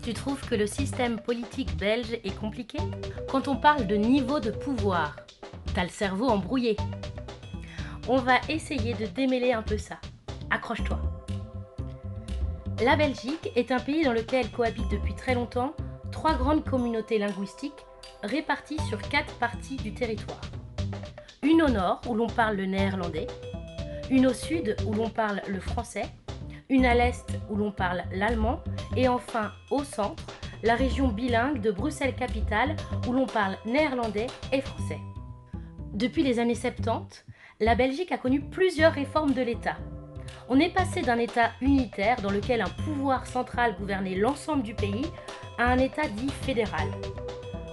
Tu trouves que le système politique belge est compliqué? Quand on parle de niveau de pouvoir, t'as le cerveau embrouillé. On va essayer de démêler un peu ça. Accroche-toi. La Belgique est un pays dans lequel cohabitent depuis très longtemps 3 grandes communautés linguistiques réparties sur 4 parties du territoire. Une au nord où l'on parle le néerlandais, une au sud où l'on parle le français, une à l'est où l'on parle l'allemand et enfin au centre, la région bilingue de Bruxelles-Capitale où l'on parle néerlandais et français. Depuis les années 70, la Belgique a connu plusieurs réformes de l'État. On est passé d'un État unitaire dans lequel un pouvoir central gouvernait l'ensemble du pays à un État dit fédéral.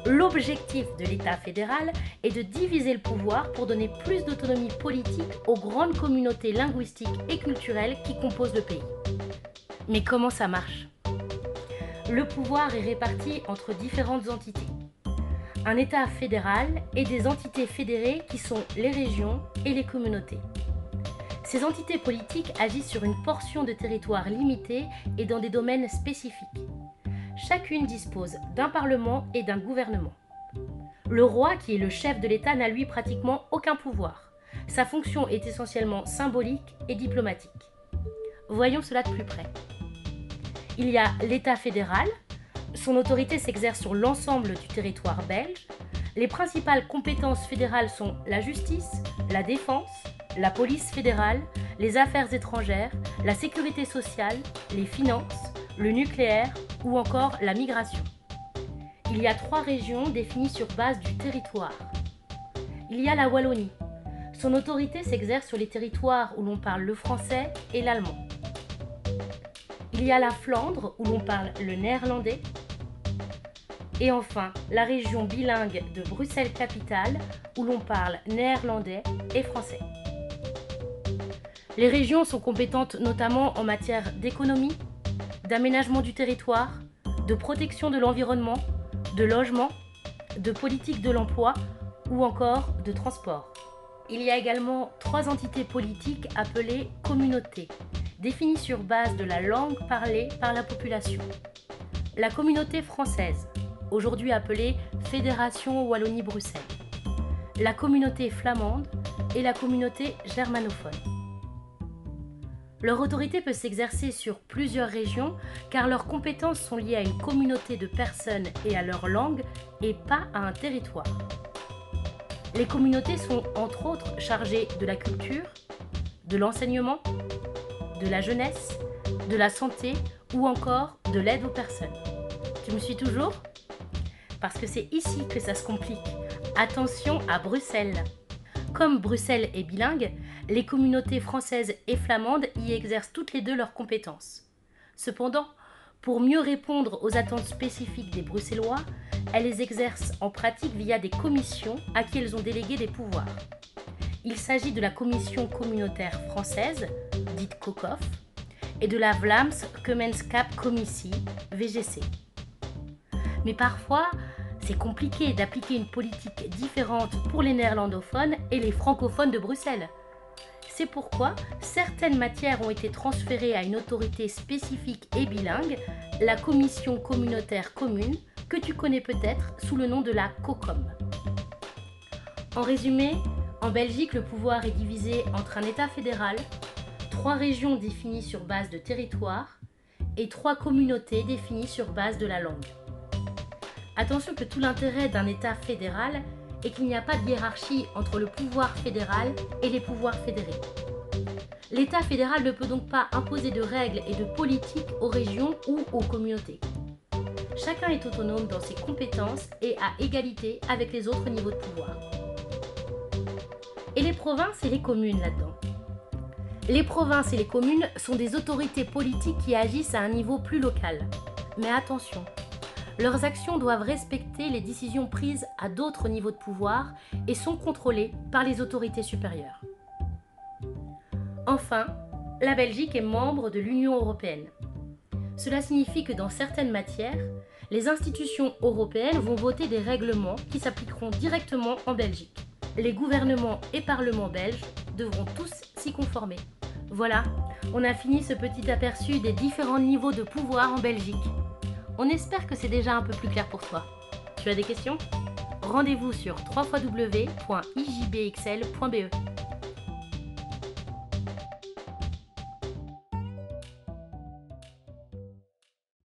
L'objectif de l'État fédéral est de diviser le pouvoir pour donner plus d'autonomie politique aux grandes communautés linguistiques et culturelles qui composent le pays. Mais comment ça marche? Le pouvoir est réparti entre différentes entités. Un État fédéral et des entités fédérées qui sont les régions et les communautés. Ces entités politiques agissent sur une portion de territoire limitée et dans des domaines spécifiques. Chacune dispose d'un parlement et d'un gouvernement. Le roi, qui est le chef de l'État, n'a lui pratiquement aucun pouvoir. Sa fonction est essentiellement symbolique et diplomatique. Voyons cela de plus près. Il y a l'État fédéral. Son autorité s'exerce sur l'ensemble du territoire belge. Les principales compétences fédérales sont la justice, la défense, la police fédérale, les affaires étrangères, la sécurité sociale, les finances, le nucléaire ou encore la migration. Il y a 3 régions définies sur base du territoire. Il y a la Wallonie. Son autorité s'exerce sur les territoires où l'on parle le français et l'allemand. Il y a la Flandre où l'on parle le néerlandais. Et enfin, la région bilingue de Bruxelles-Capitale où l'on parle néerlandais et français. Les régions sont compétentes notamment en matière d'économie, d'aménagement du territoire, de protection de l'environnement, de logement, de politique de l'emploi ou encore de transport. Il y a également 3 entités politiques appelées communautés, définies sur base de la langue parlée par la population. La communauté française, aujourd'hui appelée Fédération Wallonie-Bruxelles, la communauté flamande et la communauté germanophone. Leur autorité peut s'exercer sur plusieurs régions car leurs compétences sont liées à une communauté de personnes et à leur langue et pas à un territoire. Les communautés sont entre autres chargées de la culture, de l'enseignement, de la jeunesse, de la santé ou encore de l'aide aux personnes. Tu me suis toujours? Parce que c'est ici que ça se complique. Attention à Bruxelles. Comme Bruxelles est bilingue, les communautés françaises et flamandes y exercent toutes les deux leurs compétences. Cependant, pour mieux répondre aux attentes spécifiques des Bruxellois, elles les exercent en pratique via des commissions à qui elles ont délégué des pouvoirs. Il s'agit de la Commission communautaire française, dite COCOF, et de la Vlaams Gemeenschap Commissie, VGC. Mais parfois, c'est compliqué d'appliquer une politique différente pour les néerlandophones et les francophones de Bruxelles. C'est pourquoi certaines matières ont été transférées à une autorité spécifique et bilingue, la Commission communautaire commune, que tu connais peut-être sous le nom de la COCOM. En résumé, en Belgique, le pouvoir est divisé entre un État fédéral, 3 régions définies sur base de territoire et 3 communautés définies sur base de la langue. Attention que tout l'intérêt d'un État fédéral est qu'il n'y a pas de hiérarchie entre le pouvoir fédéral et les pouvoirs fédérés. L'État fédéral ne peut donc pas imposer de règles et de politiques aux régions ou aux communautés. Chacun est autonome dans ses compétences et à égalité avec les autres niveaux de pouvoir. Et les provinces et les communes là-dedans? Les provinces et les communes sont des autorités politiques qui agissent à un niveau plus local. Mais attention, leurs actions doivent respecter les décisions prises à d'autres niveaux de pouvoir et sont contrôlées par les autorités supérieures. Enfin, la Belgique est membre de l'Union européenne. Cela signifie que dans certaines matières, les institutions européennes vont voter des règlements qui s'appliqueront directement en Belgique. Les gouvernements et parlements belges devront tous s'y conformer. Voilà, on a fini ce petit aperçu des différents niveaux de pouvoir en Belgique. On espère que c'est déjà un peu plus clair pour toi. Tu as des questions ? Rendez-vous sur www.ijbxl.be.